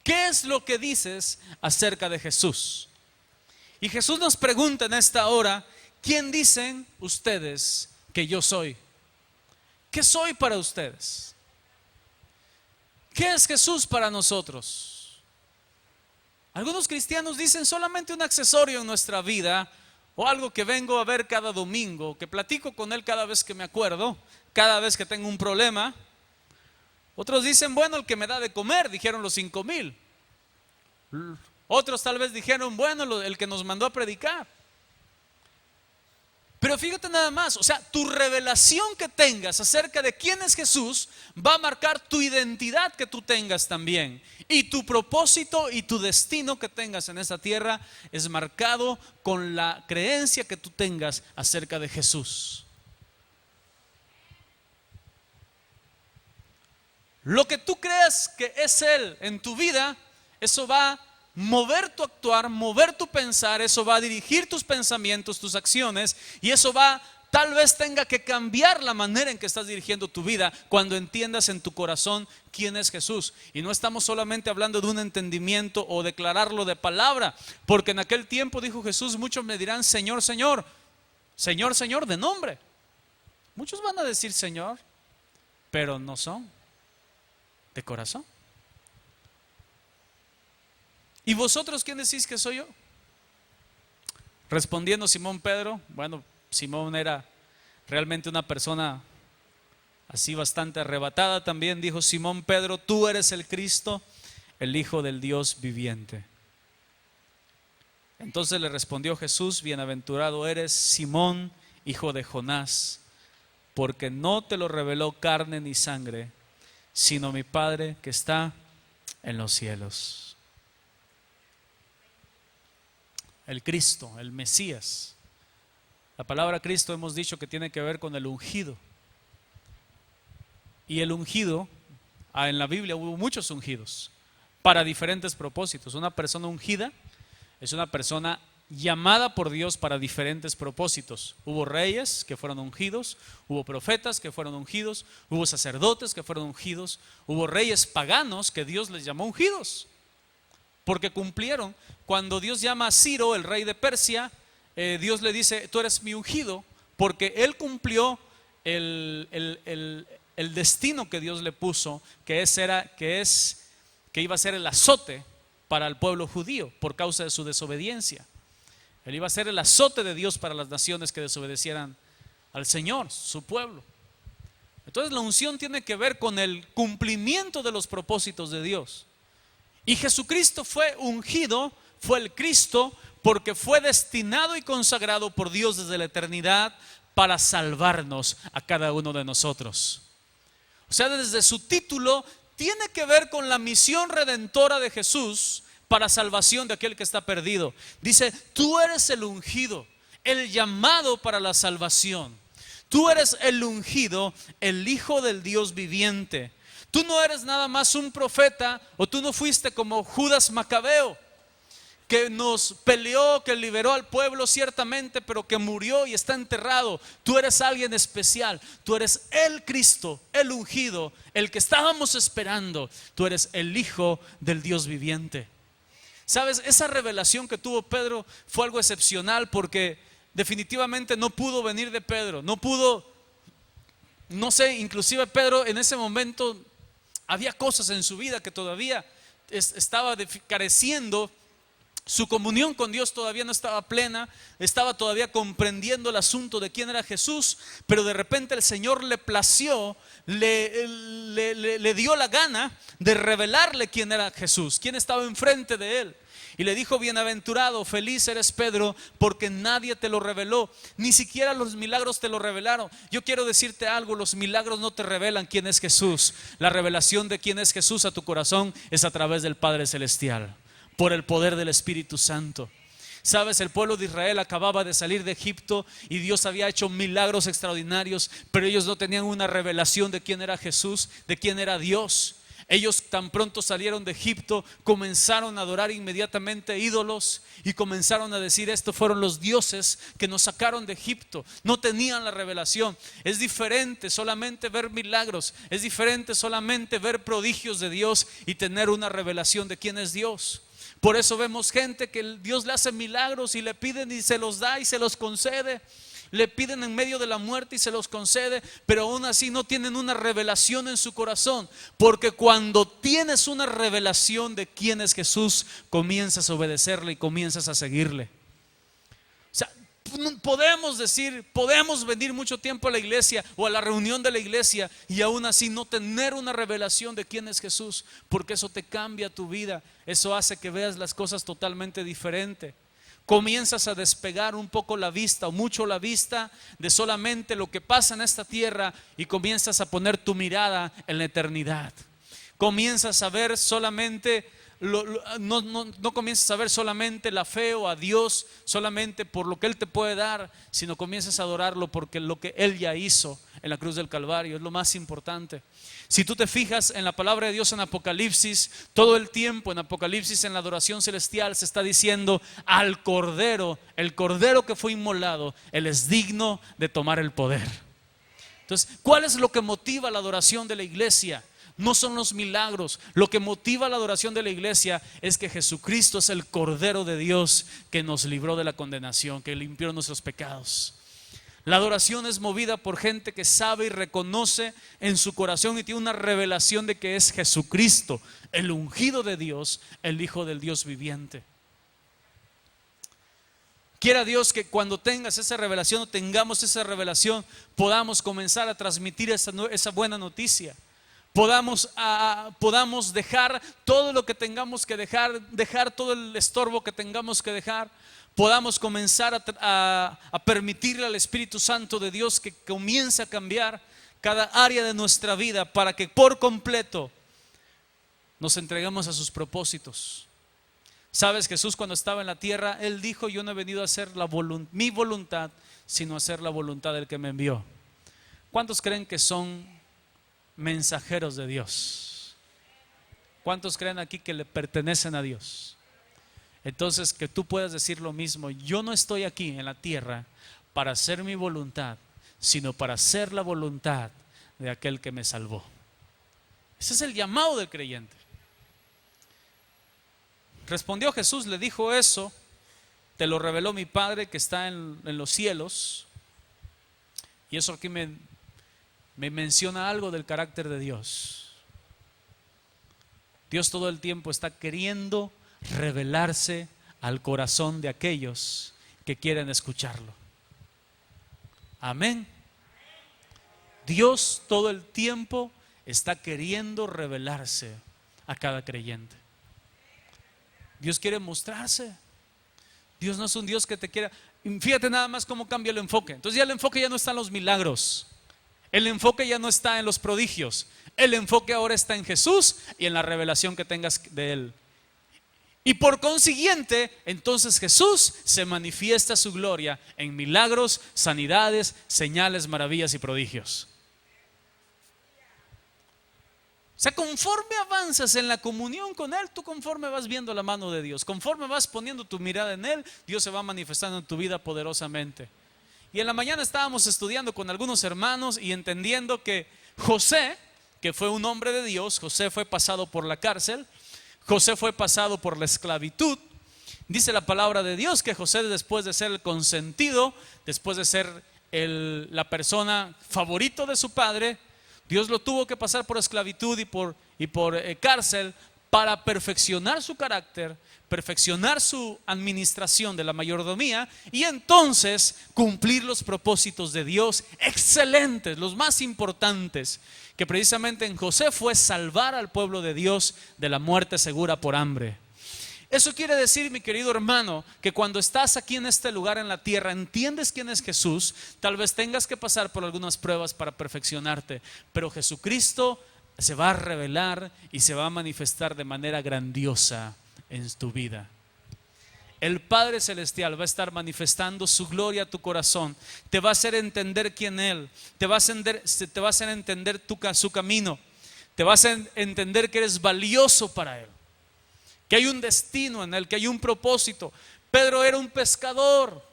¿qué es lo que dices acerca de Jesús? Y Jesús nos pregunta en esta hora, ¿quién dicen ustedes que yo soy? ¿Qué soy para ustedes? ¿Qué es Jesús para nosotros? Algunos cristianos dicen solamente un accesorio en nuestra vida, o algo que vengo a ver cada domingo, que platico con él cada vez que me acuerdo, cada vez que tengo un problema. Otros dicen, bueno, el que me da de comer, dijeron los 5,000. Otros tal vez dijeron, bueno, el que nos mandó a predicar. Pero fíjate nada más, o sea, tu revelación que tengas acerca de quién es Jesús va a marcar tu identidad que tú tengas también. Y tu propósito y tu destino que tengas en esta tierra es marcado con la creencia que tú tengas acerca de Jesús. Lo que tú creas que es Él en tu vida, eso va a mover tu actuar, mover tu pensar, eso va a dirigir tus pensamientos, tus acciones, y eso tal vez tenga que cambiar la manera en que estás dirigiendo tu vida cuando entiendas en tu corazón quién es Jesús. Y no estamos solamente hablando de un entendimiento o declararlo de palabra, porque en aquel tiempo dijo Jesús: muchos me dirán Señor, Señor, Señor, Señor, de nombre. Muchos van a decir Señor, pero no son de corazón. ¿Y vosotros quién decís que soy yo? Respondiendo Simón Pedro, bueno, Simón era realmente una persona así bastante arrebatada también, dijo: Simón Pedro, tú eres el Cristo, el Hijo del Dios viviente. Entonces le respondió Jesús: bienaventurado eres, Simón, hijo de Jonás, porque no te lo reveló carne ni sangre, sino mi Padre que está en los cielos. El Cristo, el Mesías. La palabra Cristo hemos dicho que tiene que ver con el ungido. Y el ungido, en la Biblia hubo muchos ungidos para diferentes propósitos. Una persona ungida es una persona llamada por Dios para diferentes propósitos. Hubo reyes que fueron ungidos, hubo profetas que fueron ungidos, hubo sacerdotes que fueron ungidos, hubo reyes paganos que Dios les llamó ungidos, porque cumplieron. Cuando Dios llama a Ciro, el rey de Persia, Dios le dice: tú eres mi ungido, porque él cumplió el destino que Dios le puso, que iba a ser el azote para el pueblo judío por causa de su desobediencia. Él iba a ser el azote de Dios para las naciones que desobedecieran al Señor, su pueblo. Entonces la unción tiene que ver con el cumplimiento de los propósitos de Dios. Y Jesucristo fue ungido, fue el Cristo, porque fue destinado y consagrado por Dios desde la eternidad para salvarnos a cada uno de nosotros. O sea, desde su título tiene que ver con la misión redentora de Jesús para salvación de aquel que está perdido. Dice: tú eres el ungido, el llamado para la salvación. Tú eres el ungido, el Hijo del Dios viviente. Tú no eres nada más un profeta, o tú no fuiste como Judas Macabeo, que nos peleó, que liberó al pueblo ciertamente, pero que murió y está enterrado. Tú eres alguien especial. Tú eres el Cristo, el ungido, el que estábamos esperando. Tú eres el Hijo del Dios viviente. ¿Sabes? Esa revelación que tuvo Pedro fue algo excepcional, porque definitivamente no pudo venir de Pedro. No pudo, no sé, inclusive Pedro en ese momento había cosas en su vida que todavía estaba careciendo. Su comunión con Dios todavía no estaba plena, estaba todavía comprendiendo el asunto de quién era Jesús, pero de repente el Señor le plació, le dio la gana de revelarle quién era Jesús, quién estaba enfrente de él. Y le dijo: bienaventurado, feliz eres Pedro, porque nadie te lo reveló, ni siquiera los milagros te lo revelaron. Yo quiero decirte algo: los milagros no te revelan quién es Jesús. La revelación de quién es Jesús a tu corazón es a través del Padre Celestial, por el poder del Espíritu Santo. Sabes, el pueblo de Israel acababa de salir de Egipto y Dios había hecho milagros extraordinarios, pero ellos no tenían una revelación de quién era Jesús, de quién era Dios. Ellos tan pronto salieron de Egipto, comenzaron a adorar inmediatamente ídolos y comenzaron a decir: estos fueron los dioses que nos sacaron de Egipto. No tenían la revelación. Es diferente solamente ver milagros, es diferente solamente ver prodigios de Dios y tener una revelación de quién es Dios. Por eso vemos gente que Dios le hace milagros y le piden y se los da y se los concede. Le piden en medio de la muerte y se los concede, pero aún así no tienen una revelación en su corazón. Porque cuando tienes una revelación de quién es Jesús, comienzas a obedecerle y comienzas a seguirle. O sea, podemos decir, podemos venir mucho tiempo a la iglesia o a la reunión de la iglesia y aún así no tener una revelación de quién es Jesús, porque eso te cambia tu vida. Eso hace que veas las cosas totalmente diferente. Comienzas a despegar un poco la vista o mucho la vista de solamente lo que pasa en esta tierra y comienzas a poner tu mirada en la eternidad. Comienzas a ver solamente no comiences a ver solamente la fe o a Dios solamente por lo que Él te puede dar, sino comiences a adorarlo porque lo que Él ya hizo en la cruz del Calvario es lo más importante. Si tú te fijas en la palabra de Dios en Apocalipsis, todo el tiempo en Apocalipsis, en la adoración celestial, se está diciendo al Cordero, el Cordero que fue inmolado, Él es digno de tomar el poder. Entonces, ¿cuál es lo que motiva la adoración de la iglesia? No son los milagros. Lo que motiva la adoración de la iglesia es que Jesucristo es el Cordero de Dios que nos libró de la condenación, que limpió nuestros pecados. La adoración es movida por gente que sabe y reconoce en su corazón y tiene una revelación de que es Jesucristo, el ungido de Dios, el Hijo del Dios viviente. Quiera Dios que cuando tengas esa revelación o tengamos esa revelación, podamos comenzar a transmitir esa buena noticia. Podamos dejar todo lo que tengamos que dejar todo el estorbo que tengamos que dejar. Podamos comenzar a permitirle al Espíritu Santo de Dios que comience a cambiar cada área de nuestra vida para que por completo nos entreguemos a sus propósitos. Sabes, Jesús cuando estaba en la tierra, Él dijo: yo no he venido a hacer mi voluntad, sino a hacer la voluntad del que me envió. ¿Cuántos creen que son mensajeros de Dios? ¿Cuántos creen aquí que le pertenecen a Dios? Entonces, que tú puedas decir lo mismo: yo no estoy aquí en la tierra para hacer mi voluntad, sino para hacer la voluntad de aquel que me salvó. Ese es el llamado del creyente. Respondió Jesús, le dijo: eso te lo reveló mi Padre que está en los cielos. Y eso aquí me menciona algo del carácter de Dios. Dios todo el tiempo está queriendo revelarse al corazón de aquellos que quieren escucharlo. Amén. Dios todo el tiempo está queriendo revelarse a cada creyente. Dios quiere mostrarse. Dios no es un Dios que te quiera. Fíjate nada más cómo cambia el enfoque. Entonces ya el enfoque ya no está en los milagros. El enfoque ya no está en los prodigios. El enfoque ahora está en Jesús y en la revelación que tengas de Él. Y por consiguiente, entonces Jesús se manifiesta su gloria en milagros, sanidades, señales, maravillas y prodigios. O sea, conforme avanzas en la comunión con Él, tú conforme vas viendo la mano de Dios, conforme vas poniendo tu mirada en Él, Dios se va manifestando en tu vida poderosamente. Y en la mañana estábamos estudiando con algunos hermanos y entendiendo que José, que fue un hombre de Dios, José fue pasado por la cárcel, José fue pasado por la esclavitud. Dice la palabra de Dios que José, después de ser el consentido, después de ser la persona favorito de su padre, Dios lo tuvo que pasar por esclavitud y por cárcel para perfeccionar su carácter, perfeccionar su administración de la mayordomía y entonces cumplir los propósitos de Dios excelentes, los más importantes, que precisamente en José fue salvar al pueblo de Dios de la muerte segura por hambre. Eso quiere decir, mi querido hermano, que cuando estás aquí en este lugar en la tierra, entiendes quién es Jesús. Tal vez tengas que pasar por algunas pruebas para perfeccionarte, pero Jesucristo se va a revelar y se va a manifestar de manera grandiosa en tu vida. El Padre Celestial va a estar manifestando su gloria a tu corazón. Te va a hacer entender quién Él, te va a hacer entender su camino, te va a hacer entender que eres valioso para Él, que hay un destino en Él, que hay un propósito. Pedro era un pescador.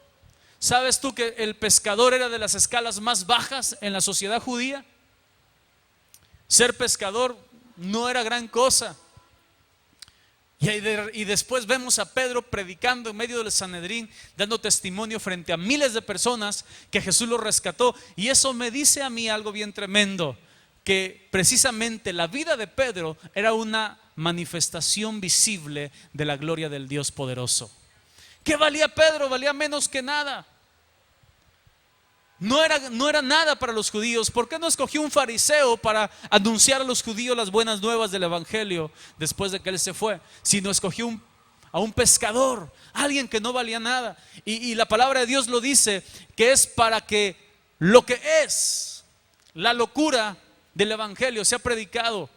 ¿Sabes tú que el pescador era de las escalas más bajas en la sociedad judía? Ser pescador no era gran cosa. Y después vemos a Pedro predicando en medio del Sanedrín, dando testimonio frente a miles de personas que Jesús lo rescató. Y eso me dice a mí algo bien tremendo, que precisamente la vida de Pedro era una manifestación visible de la gloria del Dios poderoso. ¿Qué valía Pedro? Valía menos que nada. No era nada para los judíos. ¿Por qué no escogió un fariseo para anunciar a los judíos las buenas nuevas del evangelio después de que él se fue? Sino escogió a un pescador, alguien que no valía nada. Y la palabra de Dios lo dice, que es para que lo que es la locura del evangelio sea predicado,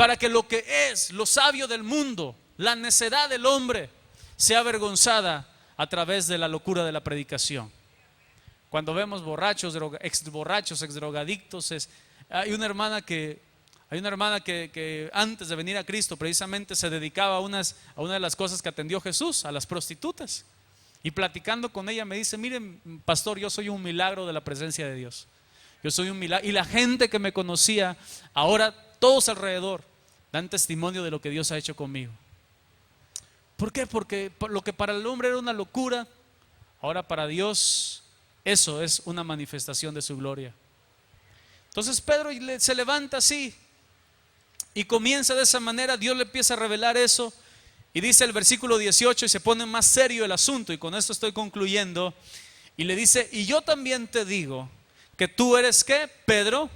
para que lo que es lo sabio del mundo, la necedad del hombre, sea avergonzada a través de la locura de la predicación. Cuando vemos borrachos, ex borrachos, ex drogadictos, hay una hermana que antes de venir a Cristo precisamente se dedicaba a una de las cosas que atendió Jesús, a las prostitutas. Y platicando con ella me dice: miren, pastor, yo soy un milagro de la presencia de Dios. Yo soy un milagro. Y la gente que me conocía, ahora todos alrededor dan testimonio de lo que Dios ha hecho conmigo. ¿Por qué? Porque lo que para el hombre era una locura, ahora para Dios eso es una manifestación de su gloria. Entonces Pedro se levanta así y comienza de esa manera. Dios le empieza a revelar eso y dice el versículo 18, y se pone más serio el asunto, y con esto estoy concluyendo, y le dice: y yo también te digo que tú eres ¿qué? Pedro,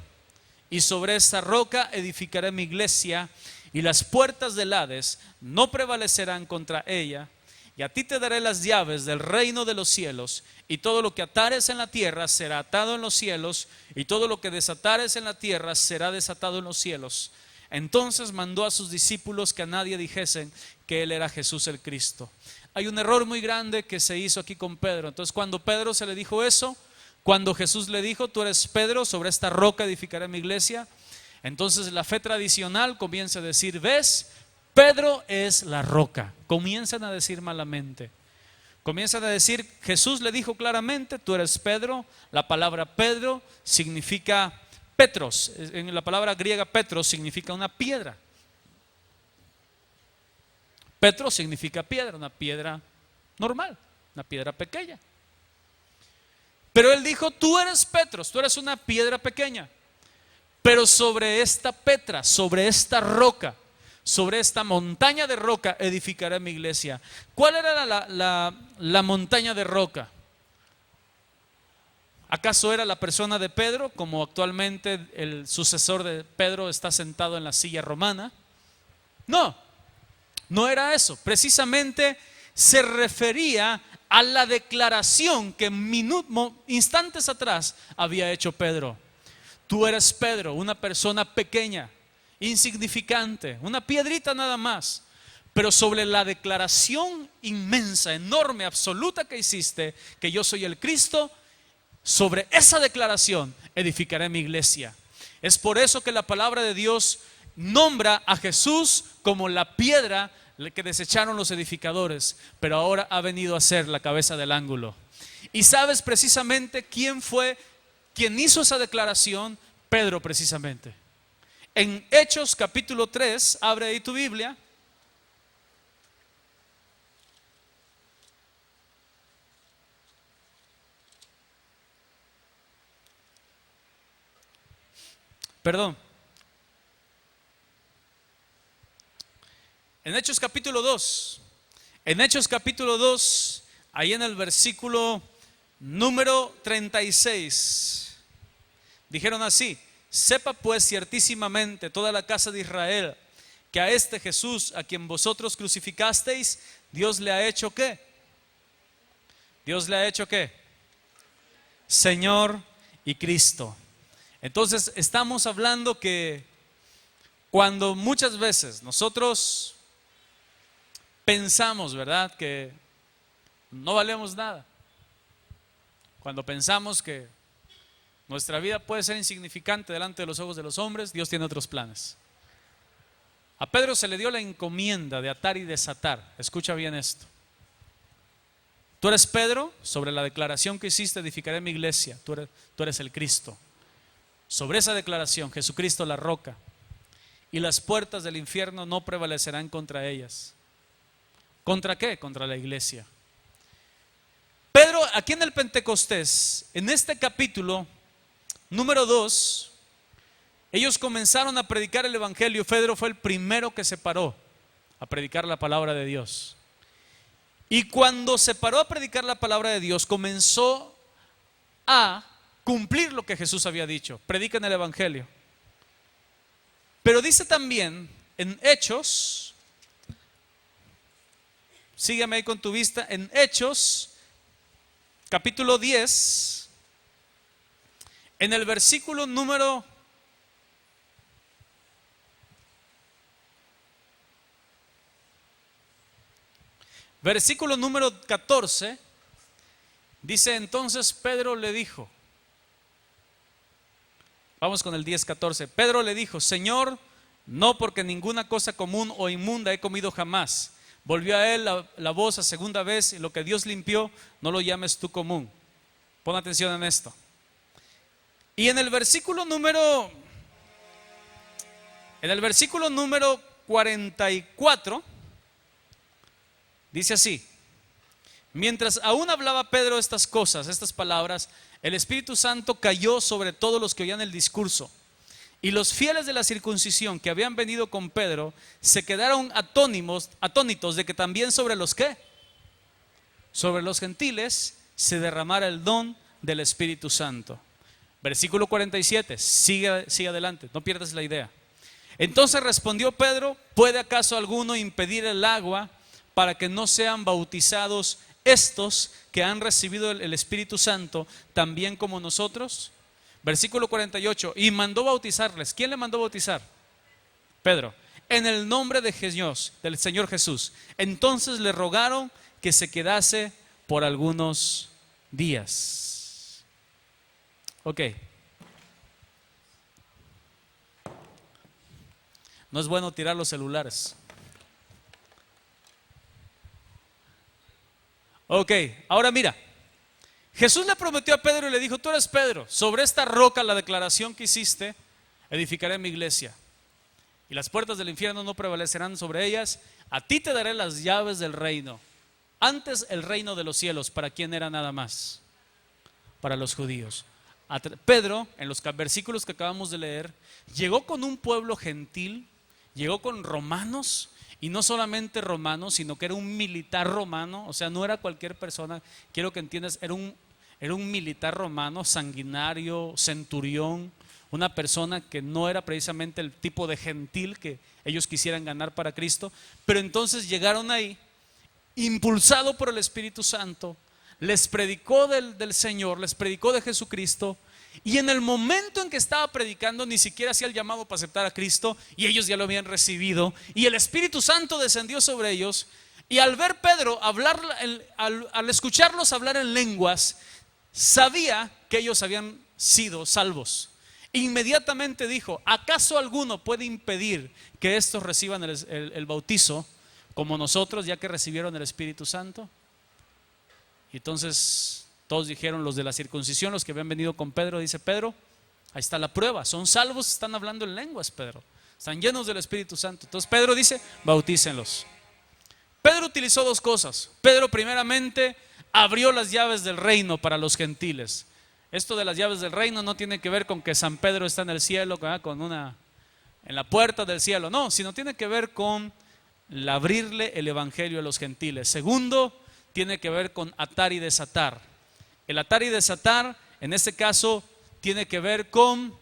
y sobre esta roca edificaré mi iglesia, y las puertas del Hades no prevalecerán contra ella. Y a ti te daré las llaves del reino de los cielos, y todo lo que atares en la tierra será atado en los cielos, y todo lo que desatares en la tierra será desatado en los cielos. Entonces mandó a sus discípulos que a nadie dijesen que él era Jesús el Cristo. Hay un error muy grande que se hizo aquí con Pedro. Entonces, cuando Pedro se le dijo eso, cuando Jesús le dijo: tú eres Pedro, sobre esta roca edificaré mi iglesia, entonces la fe tradicional comienza a decir: ves, Pedro es la roca. Comienzan a decir malamente. Comienzan a decir: Jesús le dijo claramente: tú eres Pedro. La palabra Pedro significa Petros. En la palabra griega Petros significa una piedra. Petros significa piedra, una piedra normal, una piedra pequeña. Pero él dijo: tú eres Petros, tú eres una piedra pequeña, pero sobre esta Petra, sobre esta roca, sobre esta montaña de roca edificaré mi iglesia. ¿Cuál era la montaña de roca? ¿Acaso era la persona de Pedro, como actualmente el sucesor de Pedro está sentado en la silla romana? No, no era eso. Precisamente se refería a la declaración que instantes atrás había hecho Pedro. Tú eres Pedro, una persona pequeña, insignificante, una piedrita nada más, pero sobre la declaración inmensa, enorme, absoluta que hiciste, que yo soy el Cristo, sobre esa declaración edificaré mi iglesia. Es por eso que la palabra de Dios nombra a Jesús como la piedra que desecharon los edificadores, pero ahora ha venido a ser la cabeza del ángulo. Y sabes precisamente quién fue quien hizo esa declaración: Pedro, precisamente. En Hechos capítulo 3, abre ahí tu Biblia. Perdón. En Hechos capítulo 2. En Hechos capítulo 2, ahí en el versículo número 36, dijeron así: sepa pues ciertísimamente toda la casa de Israel que a este Jesús, a quien vosotros crucificasteis, Dios le ha hecho ¿qué? Dios le ha hecho ¿qué? Señor y Cristo. Entonces estamos hablando que cuando muchas veces nosotros pensamos, ¿verdad?, que no valemos nada, cuando pensamos que nuestra vida puede ser insignificante delante de los ojos de los hombres, Dios tiene otros planes. A Pedro se le dio la encomienda de atar y desatar. Escucha bien esto. Tú eres Pedro, sobre la declaración que hiciste edificaré mi iglesia. Tú eres el Cristo. Sobre esa declaración, Jesucristo la roca, y las puertas del infierno no prevalecerán contra ellas. ¿Contra qué? Contra la iglesia. Pedro, aquí en el Pentecostés, en este capítulo número 2, ellos comenzaron a predicar el evangelio. Pedro fue el primero que se paró a predicar la palabra de Dios. Y cuando se paró a predicar la palabra de Dios, comenzó a cumplir lo que Jesús había dicho: predican el evangelio. Pero dice también en Hechos, sígueme ahí con tu vista, en Hechos capítulo 10, en el versículo número Versículo número 14, dice: entonces Pedro le dijo, vamos con el 10:14. Pedro le dijo: Señor, no, porque ninguna cosa común o inmunda he comido jamás. Volvió a él la voz a segunda vez: y lo que Dios limpió, no lo llames tú común. Pon atención en esto. Y en el versículo número 44 dice así: mientras aún hablaba Pedro estas cosas, estas palabras, el Espíritu Santo cayó sobre todos los que oían el discurso. Y los fieles de la circuncisión que habían venido con Pedro se quedaron atónitos de que también sobre los ¿qué? Sobre los gentiles se derramara el don del Espíritu Santo. Versículo 47, sigue adelante, no pierdas la idea. Entonces respondió Pedro: ¿puede acaso alguno impedir el agua para que no sean bautizados estos que han recibido el Espíritu Santo también como nosotros? Versículo 48, y mandó bautizarles. ¿Quién le mandó bautizar? Pedro. En el nombre de Jesús, del Señor Jesús. Entonces le rogaron que se quedase por algunos días. Ok. No es bueno tirar los celulares. Ok, ahora mira. Jesús le prometió a Pedro y le dijo: tú eres Pedro, sobre esta roca, la declaración que hiciste, edificaré mi iglesia, y las puertas del infierno no prevalecerán sobre ellas. A ti te daré las llaves del reino. Antes el reino de los cielos, ¿para quién era nada más? Para los judíos. Pedro, en los versículos que acabamos de leer, llegó con un pueblo gentil, llegó con romanos. Y no solamente romano, sino que era un militar romano. O sea, no era cualquier persona. Quiero que entiendas, era un militar romano, sanguinario, centurión. Una persona que no era precisamente el tipo de gentil que ellos quisieran ganar para Cristo. Pero entonces llegaron ahí, impulsado por el Espíritu Santo. Les predicó del Señor, les predicó de Jesucristo. Y en el momento en que estaba predicando, ni siquiera hacía el llamado para aceptar a Cristo, y ellos ya lo habían recibido, y el Espíritu Santo descendió sobre ellos. Y al ver Pedro hablar, al escucharlos hablar en lenguas, sabía que ellos habían sido salvos. Inmediatamente dijo: ¿acaso alguno puede impedir que estos reciban el bautizo como nosotros, ya que recibieron el Espíritu Santo? Y entonces todos dijeron, los de la circuncisión, los que habían venido con Pedro, dice Pedro: ahí está la prueba, son salvos, están hablando en lenguas, Pedro, están llenos del Espíritu Santo. Entonces Pedro dice: bautícenlos. Pedro utilizó dos cosas. Pedro primeramente abrió las llaves del reino para los gentiles. Esto de las llaves del reino no tiene que ver con que San Pedro está en el cielo, en la puerta del cielo, no, sino tiene que ver con abrirle el evangelio a los gentiles. Segundo, tiene que ver con atar y desatar. El atar y desatar, en este caso, tiene que ver con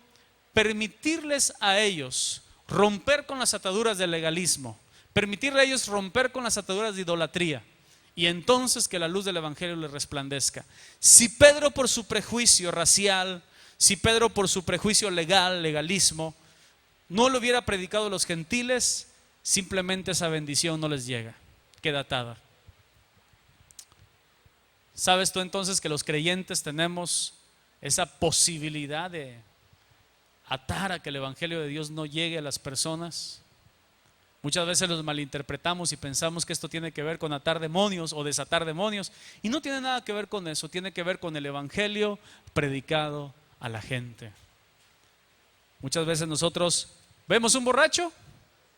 permitirles a ellos romper con las ataduras del legalismo, permitirle a ellos romper con las ataduras de idolatría, y entonces que la luz del evangelio les resplandezca. Si Pedro, por su prejuicio racial, si Pedro, por su prejuicio legalismo, no lo hubiera predicado a los gentiles, simplemente esa bendición no les llega, queda atada. ¿Sabes tú entonces que los creyentes tenemos esa posibilidad de atar a que el evangelio de Dios no llegue a las personas? Muchas veces los malinterpretamos y pensamos que esto tiene que ver con atar demonios o desatar demonios, y no tiene nada que ver con eso. Tiene que ver con el evangelio predicado a la gente. Muchas veces nosotros vemos un borracho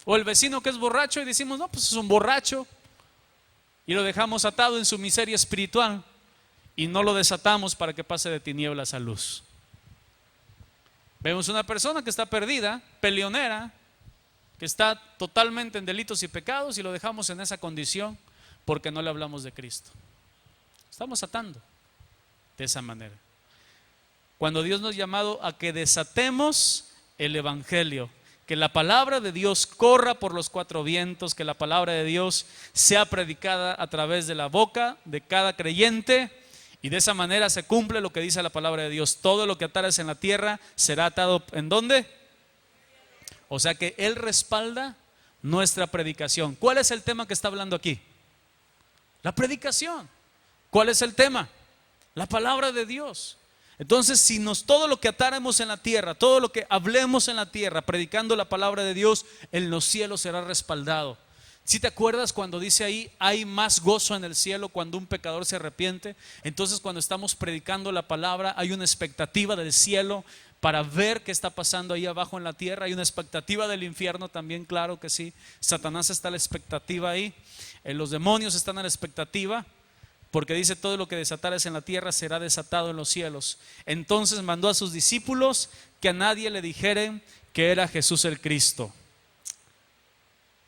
o el vecino que es borracho y decimos: no, pues es un borracho, y lo dejamos atado en su miseria espiritual y no lo desatamos para que pase de tinieblas a luz. Vemos una persona que está perdida, peleonera, que está totalmente en delitos y pecados, y lo dejamos en esa condición porque no le hablamos de Cristo. Estamos atando de esa manera. Cuando Dios nos ha llamado a que desatemos el evangelio, que la palabra de Dios corra por los cuatro vientos, que la palabra de Dios sea predicada a través de la boca de cada creyente, y de esa manera se cumple lo que dice la palabra de Dios: todo lo que atares en la tierra será atado ¿en dónde? O sea que Él respalda nuestra predicación. ¿Cuál es el tema que está hablando aquí? La predicación. ¿Cuál es el tema? La palabra de Dios. Entonces, si todo lo que atáramos en la tierra, todo lo que hablemos en la tierra, predicando la palabra de Dios, en los cielos será respaldado. Si te acuerdas cuando dice ahí, hay más gozo en el cielo cuando un pecador se arrepiente. Entonces, cuando estamos predicando la palabra, hay una expectativa del cielo para ver qué está pasando ahí abajo en la tierra. Hay una expectativa del infierno también, claro que sí. Satanás está a la expectativa ahí. Los demonios están a la expectativa, porque dice: todo lo que desatares en la tierra será desatado en los cielos. Entonces mandó a sus discípulos que a nadie le dijeren que era Jesús el Cristo.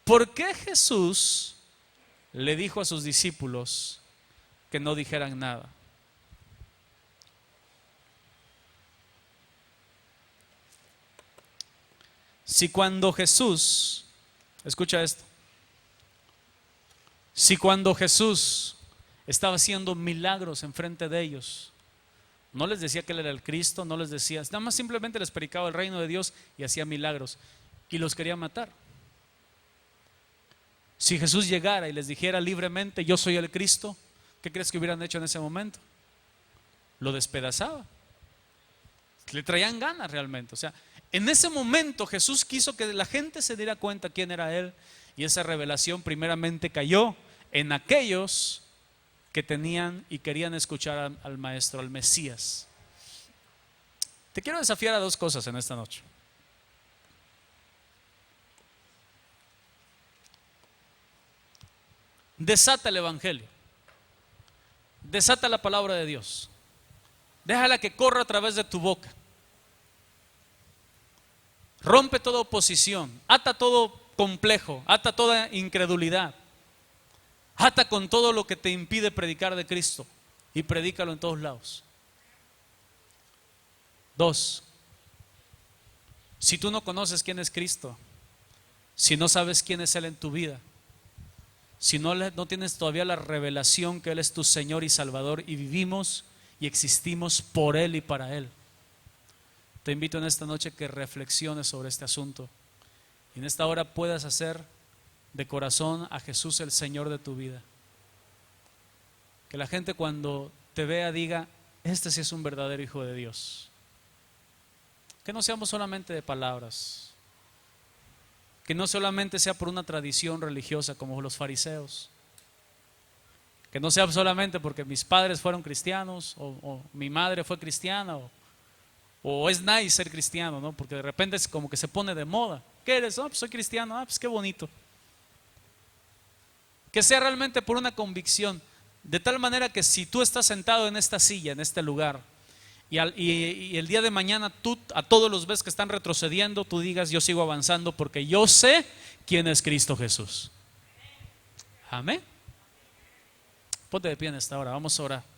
¿Por qué Jesús le dijo a sus discípulos que no dijeran nada? Si cuando Jesús, escucha esto, si cuando Jesús estaba haciendo milagros enfrente de ellos, no les decía que Él era el Cristo, no les decía, nada más simplemente les predicaba el reino de Dios y hacía milagros, y los quería matar. Si Jesús llegara y les dijera libremente: yo soy el Cristo, ¿qué crees que hubieran hecho en ese momento? Lo despedazaba. Le traían ganas realmente. O sea, en ese momento Jesús quiso que la gente se diera cuenta quién era Él, y esa revelación primeramente cayó en aquellos que tenían y querían escuchar al Maestro, al Mesías. Te quiero desafiar a dos cosas en esta noche. Desata el Evangelio, desata la palabra de Dios, déjala que corra a través de tu boca, rompe toda oposición, ata todo complejo, ata toda incredulidad, ata con todo lo que te impide predicar de Cristo y predícalo en todos lados. 2, si tú no conoces quién es Cristo, si no sabes quién es Él en tu vida, si no tienes todavía la revelación que Él es tu Señor y Salvador, y vivimos y existimos por Él y para Él, te invito en esta noche que reflexiones sobre este asunto y en esta hora puedas hacer de corazón a Jesús el Señor de tu vida. Que la gente cuando te vea diga: este sí es un verdadero hijo de Dios. Que no seamos solamente de palabras, que no solamente sea por una tradición religiosa como los fariseos, que no sea solamente porque mis padres fueron cristianos o mi madre fue cristiana, o es nice ser cristiano, ¿no? Porque de repente es como que se pone de moda. ¿Qué eres? Pues soy cristiano. Pues qué bonito. Que sea realmente por una convicción, de tal manera que si tú estás sentado en esta silla, en este lugar, y el día de mañana tú a todos los ves que están retrocediendo, tú digas: yo sigo avanzando porque yo sé quién es Cristo Jesús. Amén. Ponte de pie en esta hora, vamos a orar.